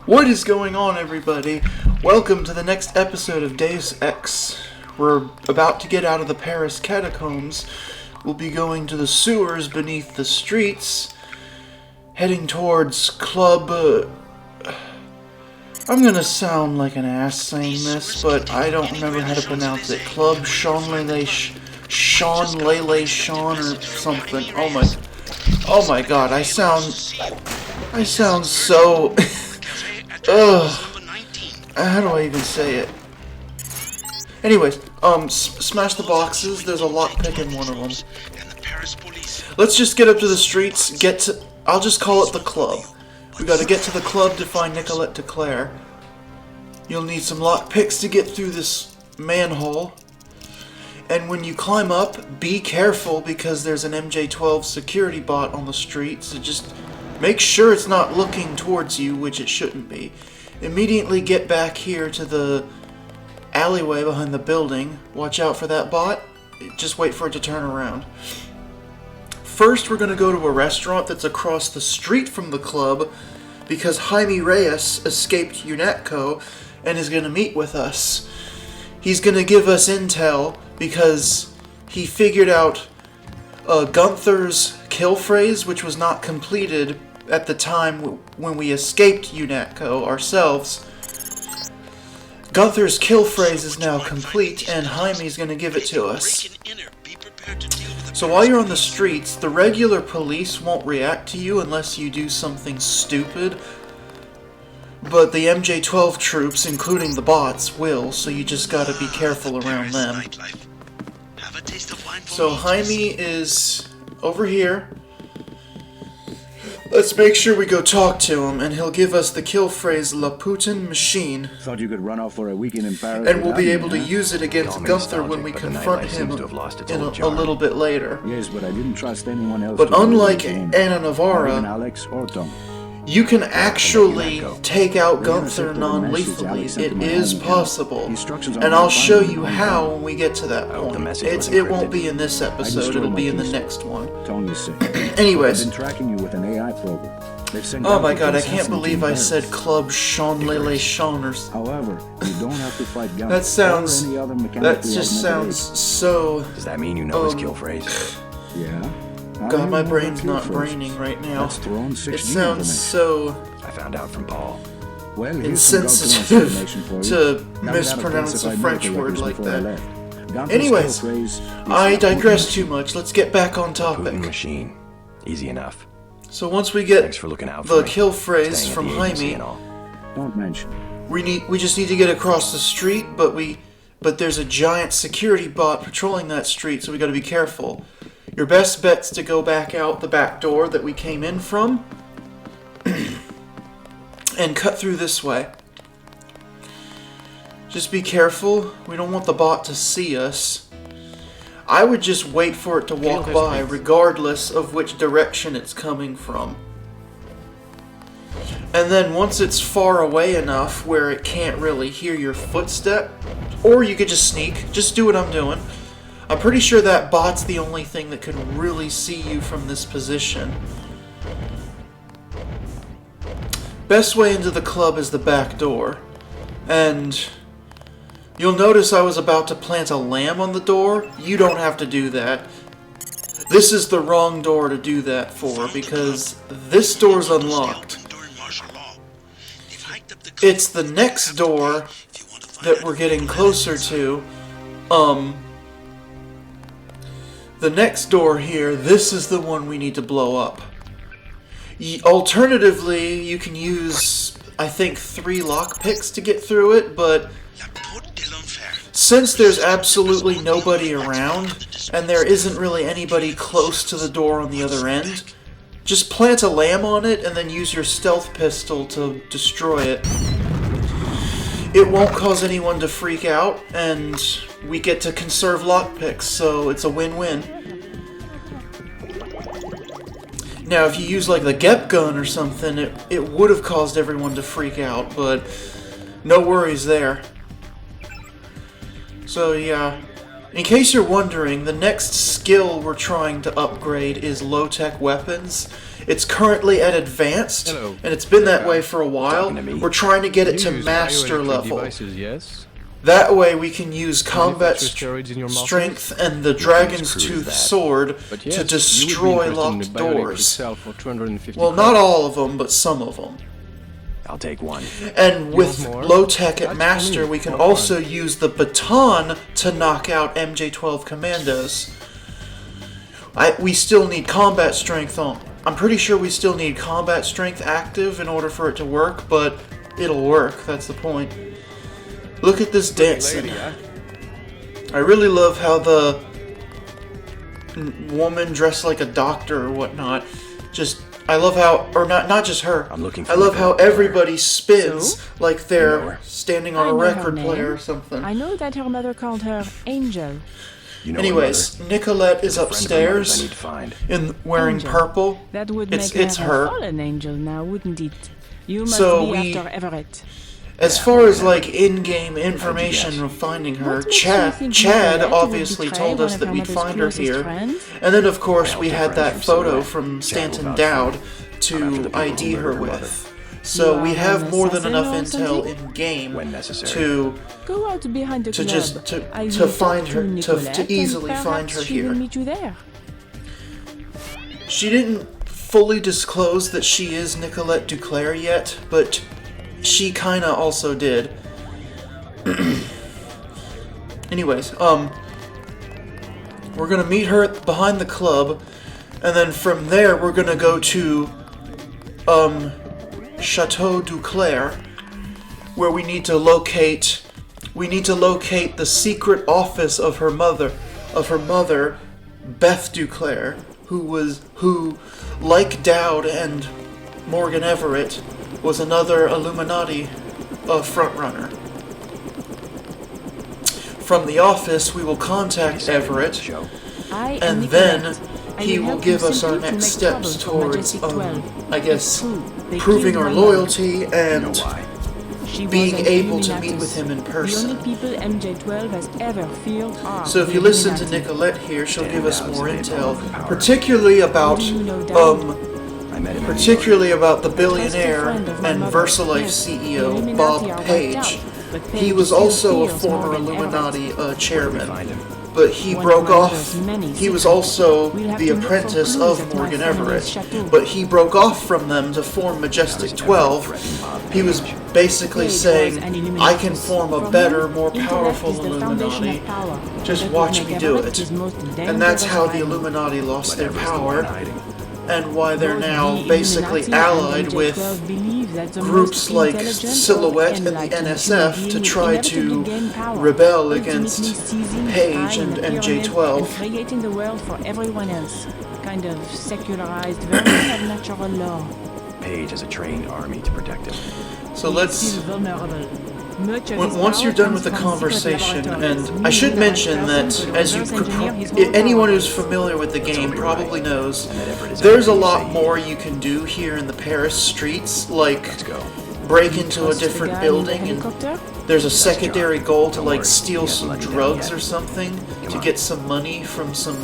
What is going on, everybody? Welcome to the next episode of Deus Ex. We're about to get out of the Paris catacombs. We'll be going to the sewers beneath the streets, heading towards Club... I'm gonna sound like an ass saying this, but I don't remember how to pronounce it. Club Sean Lele Sean or something. Oh my god, I sound so... Ugh. How do I even say it? Anyways, smash the boxes. There's a lockpick in one of them. Let's just get up to the streets, I'll just call it the club. We gotta get to the club to find Nicolette Duclare. You'll need some lockpicks to get through this manhole. And when you climb up, be careful because there's an MJ-12 security bot on the street, so just make sure it's not looking towards you, which it shouldn't be. Immediately get back here to the alleyway behind the building. Watch out for that bot. Just wait for it to turn around. First, we're going to go to a restaurant that's across the street from the club because Jaime Reyes escaped UNATCO and is going to meet with us. He's going to give us intel because he figured out Gunther's Killphrase, which was not completed at the time when we escaped UNATCO ourselves. Gunther's Killphrase is now complete, and Jaime's going to give it to us. So while you're on the streets, the regular police won't react to you unless you do something stupid. But the MJ-12 troops, including the bots, will, so you just gotta be careful around them. So Jaime is over here. Let's make sure we go talk to him, and he'll give us the Killphrase La Putin machine. Thought you could run off for a weekend in Paris. And we'll be able to use it against Gunther when we confront him a little bit later. Yes, but I didn't trust anyone else. But unlike Anna Navarra, Alex or Tom, you can actually take out Gunther non-lethally. It is possible. And I'll show you how when we get to that point. It won't be in this episode, it'll be in the next one. Anyways. Oh my god, I can't believe I said Club Sean Lele Shawners. However, you don't have to fight Gunther. That just sounds so... Does that mean you know his kill phrase? Yeah. God, my brain's not braining right now. It sounds so... I found out from Paul. Well, insensitive to mispronounce a French word like that. Anyways, I digress too much. Let's get back on topic. Machine. Easy enough. So once we get the kill phrase from Jaime, don't mention. We just need to get across the street, but there's a giant security bot patrolling that street, so we got to be careful. Your best bet's to go back out the back door that we came in from and cut through this way. Just be careful. We don't want the bot to see us. I would just wait for it to walk by regardless of which direction it's coming from. And then once it's far away enough where it can't really hear your footstep, or you could just sneak, just do what I'm doing. I'm pretty sure that bot's the only thing that can really see you from this position. Best way into the club is the back door. And you'll notice I was about to plant a lamb on the door. You don't have to do that. This is the wrong door to do that for, because this door's unlocked. It's the next door that we're getting closer to. The next door here, this is the one we need to blow up. Alternatively, you can use, I think, 3 lockpicks to get through it, but since there's absolutely nobody around, and there isn't really anybody close to the door on the other end, just plant a lamb on it and then use your stealth pistol to destroy it. It won't cause anyone to freak out, and we get to conserve lockpicks, so it's a win-win. Now, if you use like the Gep gun or something, it would have caused everyone to freak out, but no worries there. So yeah, In case you're wondering, the next skill we're trying to upgrade is low-tech weapons. It's currently at advanced, Hello. and it's been that way for a while. Talking to me? We're trying to get it to Use master bioelectric level. Devices, yes. That way we can use combat Manufacture steroids in your muscles? strength and the Dragon's cruise Tooth that. sword But yes, to you would be destroy interested in locked the bioelectric doors. cell for 250 Well, not credits. all of them, but some of them. I'll take one. And with more? low-tech at That's master, cool. we can More also fun. use the baton to knock out MJ-12 commandos. We still need combat strength on. I'm pretty sure we still need combat strength active in order for it to work, but it'll work. That's the point. Look at this dancing. Lady, huh? I really love how the woman dressed like a doctor or whatnot. I love how, or not just her. I'm looking for I love how Nicolette. everybody spins like I know they're her. standing on I a know her record name. player or something. I know that her mother called her Angel. You know Anyways, Nicolette is her mother. Friend of mine I upstairs need to find. wearing Angel. purple. That would It's make her her. a fallen angel now, wouldn't it? You must So be we- after Everett. As far as like in-game information guess? of finding her, What makes you think Chad Nicolette would obviously betray told one us of that her we'd mother's find her closest here. friends? And then of course helped we her had friend that from photo Silhouette. from Chad will Stanton vouch Dowd for I'm after to the people who ID her murdered her with. mother. So You we are have an more than assassin enough or intel something? in game When necessary. to Go out behind the to club. just to I to will find talk her to to Nicolette easily and find her perhaps she will here. meet you there. She didn't fully disclose that she is Nicolette Duclare yet, but she kinda also did. Anyways, we're gonna meet her behind the club, and then from there we're gonna go to, Chateau Duclare, where we need to locate the secret office of her mother, Beth Duclare, who, like Dowd and Morgan Everett, was another Illuminati frontrunner. From the office, we will contact Everett, Show. I am and then Nicolette. I he will help give you us our simply to next make steps trouble for towards, Majestic 12. I guess, True, they proving killed our my mother. loyalty You know and why? She was being an able to Illuminatus. meet with him in The person. only people MJ-12 has ever feared are So if the you listen to Illuminati. Nicolette here, she'll give us Dowd's more the intel, evolved power. particularly about How do you know Dowd? I met him. the Trusted billionaire friend of my and mother. VersaLife Yes, the CEO Illuminati Bob are wiped Page. out, but He Page was still also a fears former Morgan Illuminati Everett. chairman, Find him. but he One broke of my off. mother's many He was secrets. also We'll have the to look for apprentice clues of at my Morgan family's Everett, chateau. but he broke off from them to form Majestic 12. He was basically Page saying, was an I can Illuminatus. form a For better, him, more intellect powerful is the foundation Illuminati. of power. Just That watch would me make do Everett it. his most And that's dangerous how the rival. Illuminati lost their Everett's the one power, hiding. and why they're Both now the basically Illuminati allied and with MJ-12 believe that the groups most like intelligent Silhouette or and the enlightened NSF human to being try to inevitably gain power, rebel ultimately against seizing the Page eye in and the pyramid MJ-12. and creating the world for everyone else. Kind of secularized version of natural law. Page has a trained army to protect him. So He is let's... still vulnerable. Much of his Once power you're done comes with the from secret conversation, laboratories. and I should The mention right that person could as you reverse engineer his whole anyone power. who's familiar with the game only probably right. knows, And that Everett is there's a everything you lot say he more is. you can do here in the Paris streets, like Let's go. break into a Trust the different guy building in the and helicopter? there's a secondary goal to Don't like worry, steal he hasn't some let you down drugs yet. or something to on. get some money from some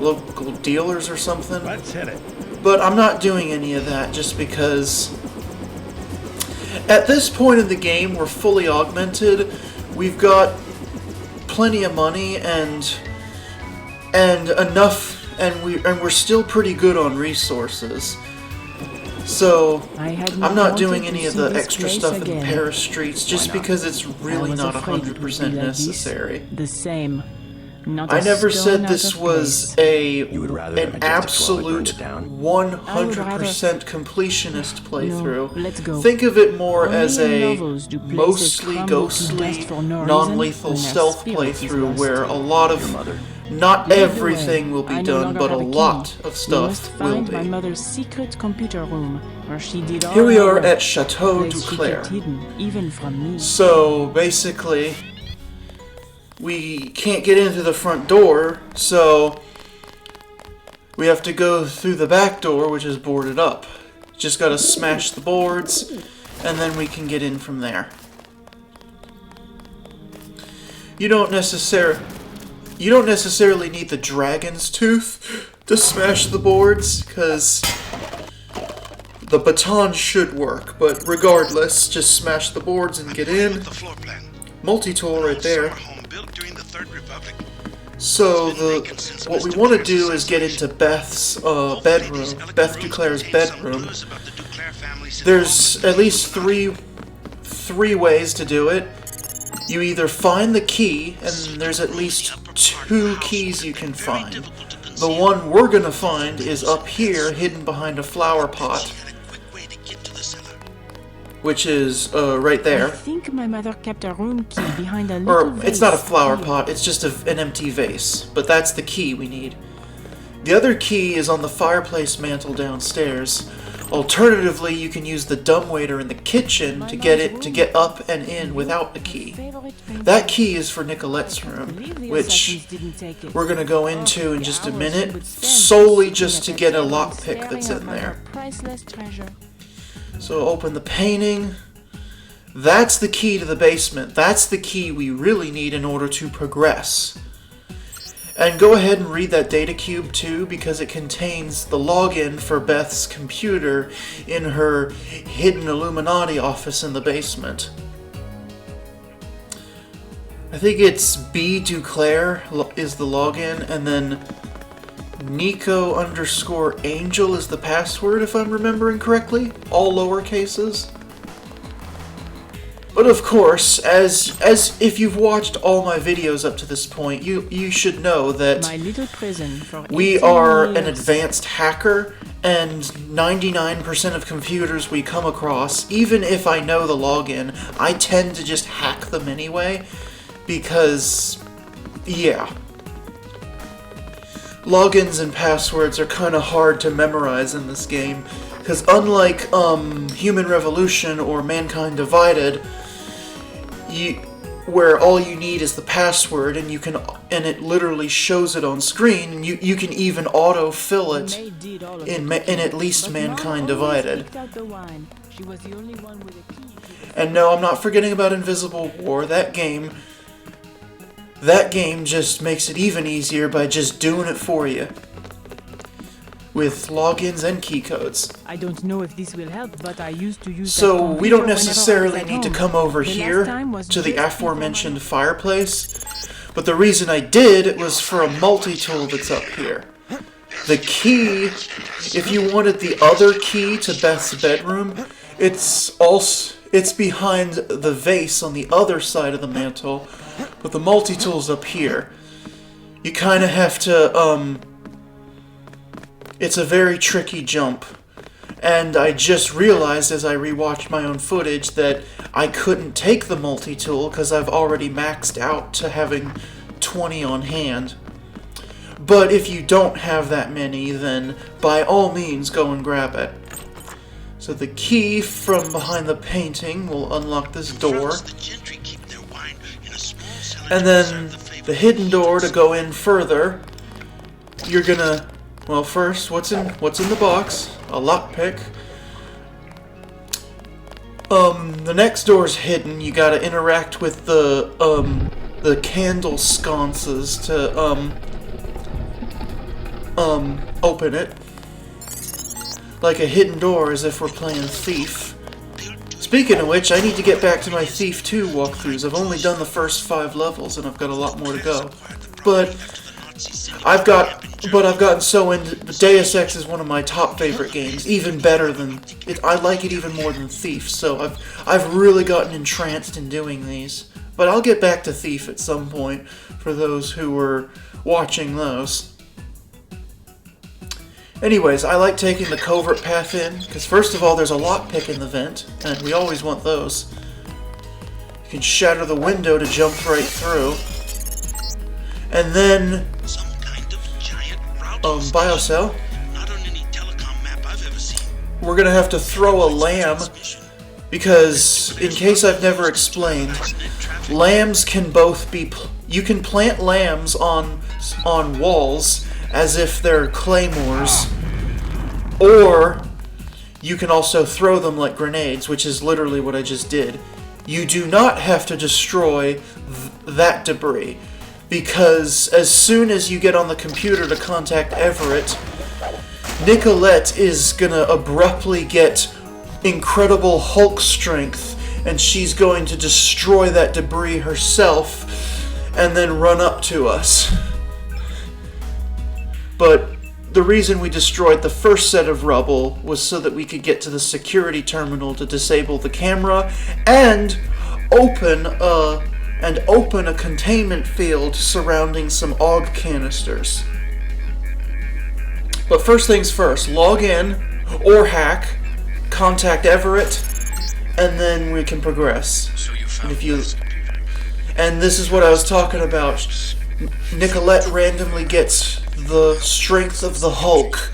local dealers or something. Let's hit it. But I'm not doing any of that just because at this point in the game we're fully augmented. We've got plenty of money and enough, and we're still pretty good on resources. So I had I'm not wanted doing to any of see the this extra place stuff in again. the Paris streets just not? because it's really I was not afraid it would be 100% like this. necessary. The same. Not I a never stone said out this of was place. You would rather have an Majestic 12 had burned absolute it down? 100% completionist playthrough. No, let's go. Think of it more Only as in a novels do places mostly crumble to ghostly, dust for no reason non-lethal when their stealth spirit is playthrough lost. where a lot Your of mother. not Lead the everything way. will be I no done, longer but a have key. lot of We must stuff will find my be. mother's secret computer room, where she did all Here we her are work. at Chateau Place she kept Duclare. hidden, even from me. So basically, we can't get into the front door, so we have to go through the back door, which is boarded up. Just gotta smash the boards, and then we can get in from there. You don't necessarily... you don't necessarily need the dragon's tooth to smash the boards, because the baton should work, but regardless, just smash the boards and get in. Multi-tool right there. So what we want to do is get into Beth's bedroom, Beth Duclare's bedroom. There's at least three ways to do it. You either find the key, and there's at least 2 keys you can find. The one we're gonna find is up here, hidden behind a flower pot, which is right there. I think my mother kept a room key behind a little vase. It's not a flower pot, it's just an empty vase, but that's the key we need. The other key is on the fireplace mantle downstairs. Alternatively, you can use the dumbwaiter in the kitchen to get up and in without a key. That key is for Nicolette's room, which we're going to go into in just a minute, solely just to get a lockpick that's in there. So open the painting. That's the key to the basement. That's the key we really need in order to progress. And go ahead and read that data cube too, because it contains the login for Beth's computer in her hidden Illuminati office in the basement. I think it's B Duclare is the login, and then Nico_Angel is the password, if I'm remembering correctly. All lower cases. But of course, as if you've watched all my videos up to this point, you should know that my little prison for we are an advanced hacker, and 99% of computers we come across, even if I know the login, I tend to just hack them anyway, because, yeah. Logins and passwords are kind of hard to memorize in this game, because unlike Human Revolution or Mankind Divided, where all you need is the password, and it literally shows it on screen, and you can even auto-fill it in at least Mankind Divided. And no, I'm not forgetting about Invisible War. That game just makes it even easier by just doing it for you, with logins and key codes. I don't know if this will help, but I used to use So we don't necessarily need to come over here to the aforementioned fireplace, but the reason I did was for a multi-tool that's up here. The key, if you wanted the other key to Beth's bedroom, it's behind the vase on the other side of the mantle, but the multi-tool's up here. You kind of have to, it's a very tricky jump, and I just realized as I rewatched my own footage that I couldn't take the multi-tool because I've already maxed out to having 20 on hand. But if you don't have that many, then by all means go and grab it. So the key from behind the painting will unlock this door, and then the hidden door to go in further. You're gonna, well, first, what's in the box? A lockpick. The next door's hidden. You gotta interact with the candle sconces to open it. Like a hidden door, as if we're playing Thief. Speaking of which, I need to get back to my Thief 2 walkthroughs. I've only done the first 5 levels, and I've got a lot more to go. But I've gotten so into Deus Ex is one of my top favorite games, even better than it. I like it even more than Thief. So I've really gotten entranced in doing these. But I'll get back to Thief at some point for those who were watching those. Anyways, I like taking the covert path in, because first of all, there's a lockpick in the vent, and we always want those. You can shatter the window to jump right through. And then, biocell. We're gonna have to throw a lamb, because, in case I've never explained, lambs can both be, you can plant lambs on walls, as if they're claymores, or you can also throw them like grenades, which is literally what I just did. You do not have to destroy that debris. Because as soon as you get on the computer to contact Everett, Nicolette is gonna abruptly get incredible Hulk strength, and she's going to destroy that debris herself and then run up to us. But the reason we destroyed the first set of rubble was so that we could get to the security terminal to disable the camera and open a containment field surrounding some AUG canisters. But first things first, log in or hack, contact Everett, and then we can progress. And this is what I was talking about. Nicolette randomly gets the strength of the Hulk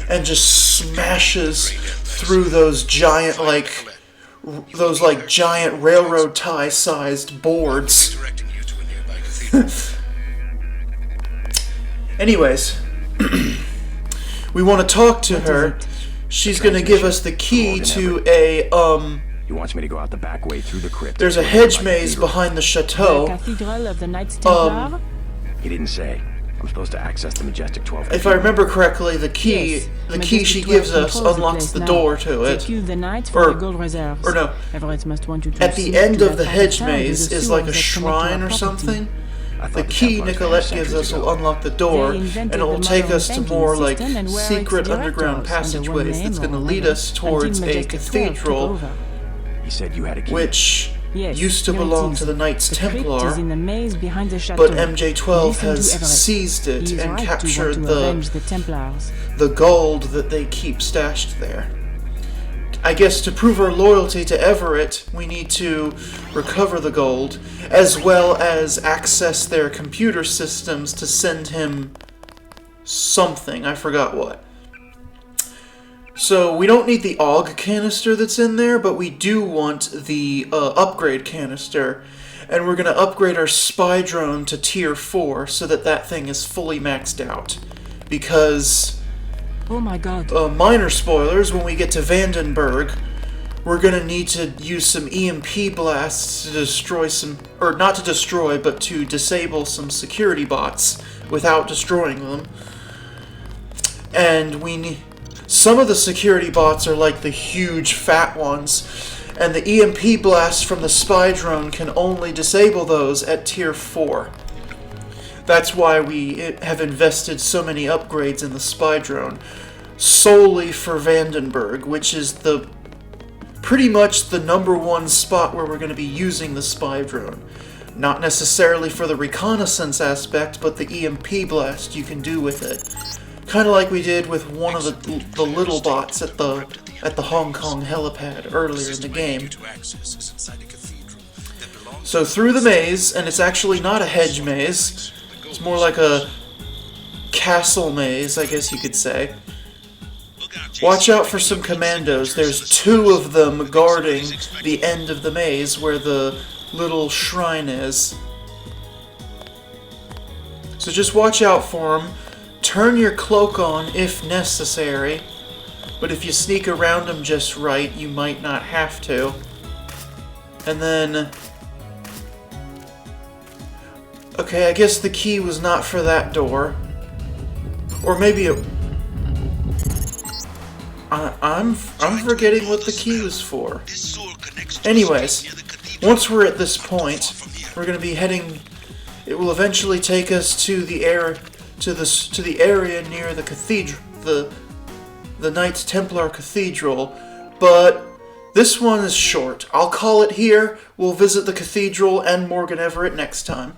and just smashes through those giant giant railroad tie sized boards. Anyways, we want to talk to her. She's going to give us the key to a He wants me to go out the back way through the crypt. There's a hedge maze behind the chateau. The Cathedral of the Knights Templar? He didn't say. I'm supposed to access the majestic 12. If I remember correctly, the key she gives us unlocks the door to it. Or no, at the end of the hedge maze is like a shrine or something. The key Nicolette gives us will unlock the door, and it will take us to more like secret underground passageways that's going to lead us towards a cathedral, He said you had a key. Which used to belong to the Knights Templar, but MJ12 has seized it and captured the gold that they keep stashed there. I guess to prove our loyalty to Everett, we need to recover the gold, as well as access their computer systems to send him something. I forgot what. So we don't need the AUG canister that's in there, but we do want the upgrade canister. And we're going to upgrade our spy drone to tier 4 so that that thing is fully maxed out. Because... oh my god. Minor spoilers, when we get to Vandenberg, we're going to need to use some EMP blasts to destroy some... or not to destroy, but to disable some security bots without destroying them. And we need... some of the security bots are like the huge fat ones, and the EMP blasts from the spy drone can only disable those at tier 4. That's why we have invested so many upgrades in the spy drone, solely for Vandenberg, which is pretty much the #1 spot where we're going to be using the spy drone. Not necessarily for the reconnaissance aspect, but the EMP blast you can do with it. Kind of like we did with one of the little bots at the Hong Kong helipad earlier in the game. So through the maze, and it's actually not a hedge maze, it's more like a castle maze, I guess you could say. Watch out for some commandos. There's 2 of them guarding the end of the maze where the little shrine is. So just watch out for them. Turn your cloak on if necessary, but if you sneak around them just right, you might not have to. And then... okay, I guess the key was not for that door. Or maybe it... I'm forgetting what the key was for. Anyways, once we're at this point, we're going to be heading... it will eventually take us to the area near the cathedral, the Knights Templar Cathedral, but this one is short. I'll call it here. We'll visit the cathedral and Morgan Everett next time.